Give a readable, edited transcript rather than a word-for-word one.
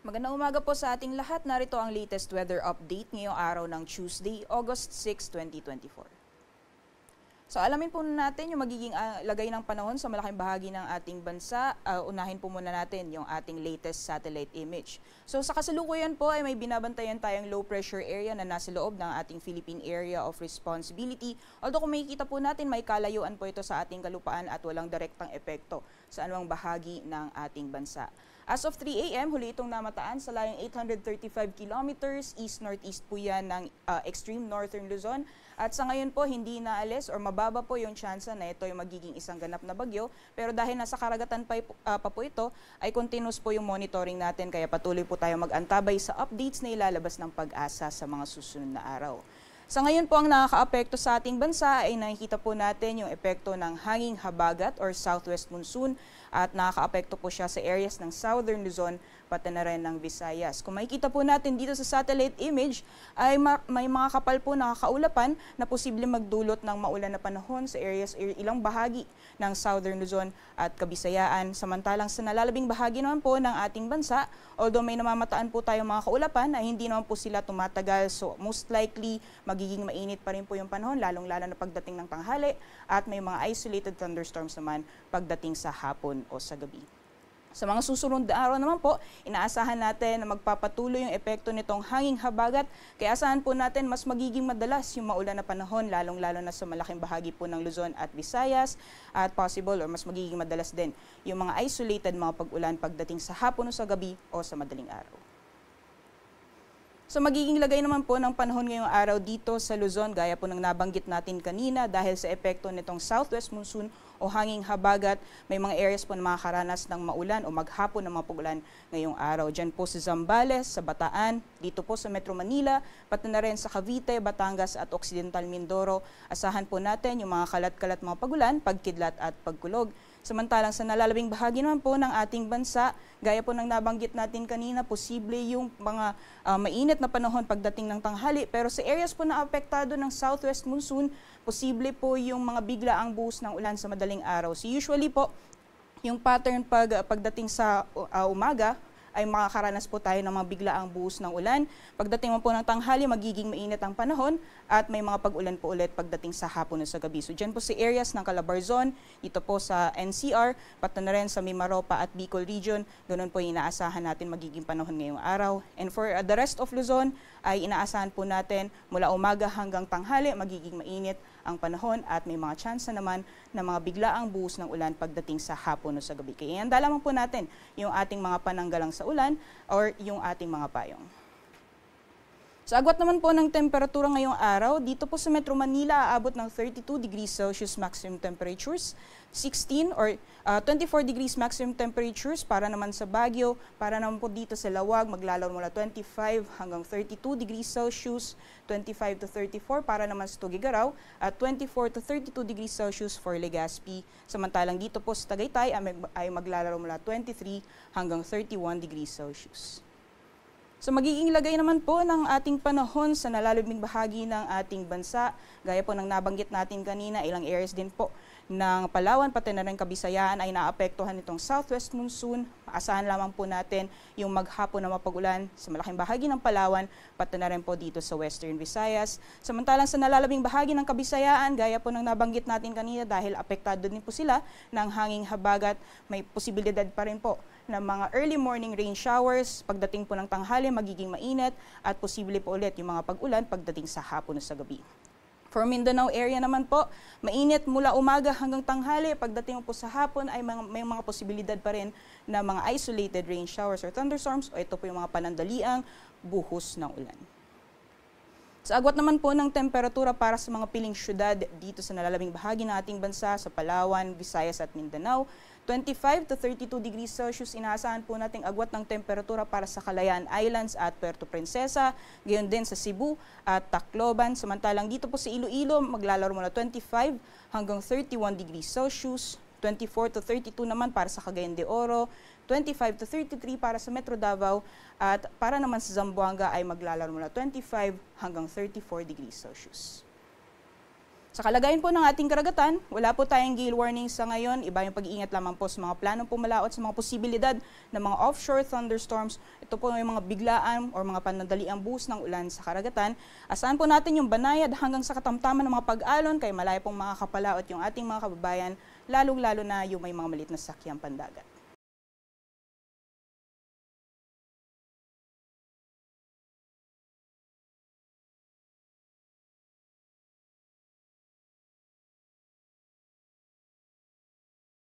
Magandang umaga po sa ating lahat. Narito ang latest weather update ngayong araw ng Tuesday, August 6, 2024. So alamin po natin yung magiging lagay ng panahon sa malaking bahagi ng ating bansa. Unahin po muna natin yung ating latest satellite image. So sa kasalukuyan po ay may binabantayan tayong low pressure area na nasa loob ng ating Philippine Area of Responsibility. Although kung makikita po natin may kalayuan po ito sa ating kalupaan at walang direktang epekto sa anumang bahagi ng ating bansa. As of 3 a.m., huli itong namataan sa layong 835 kilometers, east-northeast po yan ng extreme northern Luzon. At sa ngayon po, hindi naalis or mababa po yung tsansa na ito yung magiging isang ganap na bagyo. Pero dahil nasa karagatan pa po ito, ay continuous po yung monitoring natin. Kaya patuloy po tayo mag-antabay sa updates na ilalabas ng Pag-asa sa mga susunod na araw. Sa ngayon po, ang nakaka-apekto sa ating bansa ay nakikita po natin yung epekto ng hanging habagat or southwest monsoon at nakaka-apekto po siya sa areas ng southern Luzon pati na rin ng Visayas. Kung makikita po natin dito sa satellite image ay may mga kapal po na kakaulapan na posible magdulot ng maulan na panahon sa areas ilang bahagi ng southern Luzon at Kabisayaan. Samantalang sa nalalabing bahagi naman po ng ating bansa, although may namamataan po tayong mga kaulapan ay hindi naman po sila tumatagal. So most likely magiging mainit pa rin po yung panahon lalong-lalo na pagdating ng tanghali at may mga isolated thunderstorms naman pagdating sa hapon o sa gabi. Sa mga susunod na araw naman po, inaasahan natin na magpapatuloy yung epekto nitong hanging habagat. Kaya asahan po natin mas magiging madalas yung maulan na panahon, lalong-lalo na sa malaking bahagi po ng Luzon at Visayas. At possible or mas magiging madalas din yung mga isolated mga pag-ulan pagdating sa hapon o sa gabi o sa madaling araw. So magiging lagay naman po ng panahon ngayong araw dito sa Luzon, gaya po ng nabanggit natin kanina dahil sa epekto nitong southwest monsoon o hanging habagat, may mga areas po na makakaranas ng maulan o maghapon ng mga pag-ulan ngayong araw. Diyan po sa Zambales, sa Bataan, dito po sa Metro Manila, pati na rin sa Cavite, Batangas at Occidental Mindoro. Asahan po natin yung mga kalat-kalat mga pag-ulan, pagkidlat at pagkulog. Samantalang sa nalalabing bahagi naman po ng ating bansa, gaya po ng nabanggit natin kanina, posible yung mga mainit na panahon pagdating ng tanghali. Pero sa areas po na apektado ng southwest monsoon, posible po yung mga biglaang buhos ng ulan sa madaling araw. So usually po, yung pattern pagdating sa umaga, ay makakaranas po tayo ng mga biglaang buhos ng ulan. Pagdating po ng tanghali, magiging mainit ang panahon at may mga pag-ulan po ulit pagdating sa hapon o sa gabi. So dyan po sa areas ng Calabarzon, dito po sa NCR, pati na rin sa Mimaropa at Bicol Region, ganun po yung inaasahan natin magiging panahon ngayong araw. And for the rest of Luzon, ay inaasahan po natin mula umaga hanggang tanghali, magiging mainit ang panahon at may mga tsansa naman na mga biglaang buhos ng ulan pagdating sa hapon o sa gabi. Kaya ihanda lamang po natin yung ating mga pananggalang sa ulan or yung ating mga payong. Sa agwat naman po ng temperatura ngayong araw, dito po sa Metro Manila aabot ng 32 degrees Celsius maximum temperatures, 16 or 24 degrees maximum temperatures para naman sa Baguio, para naman po dito sa Lawag maglalaro mula 25 hanggang 32 degrees Celsius, 25 to 34 para naman sa Tugigaraw at 24 to 32 degrees Celsius for Legazpi. Samantalang dito po sa Tagaytay ay maglalaro mula 23 hanggang 31 degrees Celsius. So magiging lagay naman po ng ating panahon sa nalalabing bahagi ng ating bansa. Gaya po ng nabanggit natin kanina, ilang areas din po ng Palawan pati na rin Kabisayaan ay naapektuhan nitong southwest monsoon. Asahan lamang po natin yung maghapon na mapag-ulan sa malaking bahagi ng Palawan pati na rin po dito sa western Visayas. Samantalang sa nalalabing bahagi ng Kabisayaan, gaya po ng nabanggit natin kanina dahil apektado din po sila ng hanging habagat, may posibilidad pa rin po ng mga early morning rain showers. Pagdating po ng tanghali, magiging mainit at posible po ulit yung mga pag-ulan pagdating sa hapon o sa gabi. For Mindanao area naman po, mainit mula umaga hanggang tanghali. Pagdating po sa hapon ay may mga posibilidad pa rin na mga isolated rain showers or thunderstorms o ito po yung mga panandaliang buhos ng ulan. Sa agwat naman po ng temperatura para sa mga piling syudad dito sa nalalabing bahagi ng ating bansa sa Palawan, Visayas at Mindanao, 25 to 32 degrees Celsius inaasahan po nating agwat ng temperatura para sa Kalayaan Islands at Puerto Princesa, gayon din sa Cebu at Tacloban. Samantalang dito po sa Iloilo, maglalaro mula 25 hanggang 31 degrees Celsius, 24 to 32 naman para sa Cagayan de Oro, 25 to 33 para sa Metro Davao, at para naman sa Zamboanga ay maglalaro mula 25 hanggang 34 degrees Celsius. Sa kalagayan po ng ating karagatan, wala po tayong gale warning sa ngayon. Iba yung pag-iingat lamang po sa mga planong pumalaot sa mga posibilidad ng mga offshore thunderstorms. Ito po yung mga biglaan o mga panandaliang buhos ng ulan sa karagatan. Asahan po natin yung banayad hanggang sa katamtaman ng mga pag-alon kay malayo pong makakapalaot yung ating mga kababayan, lalong-lalo na yung may mga malit na sakyang pandagat.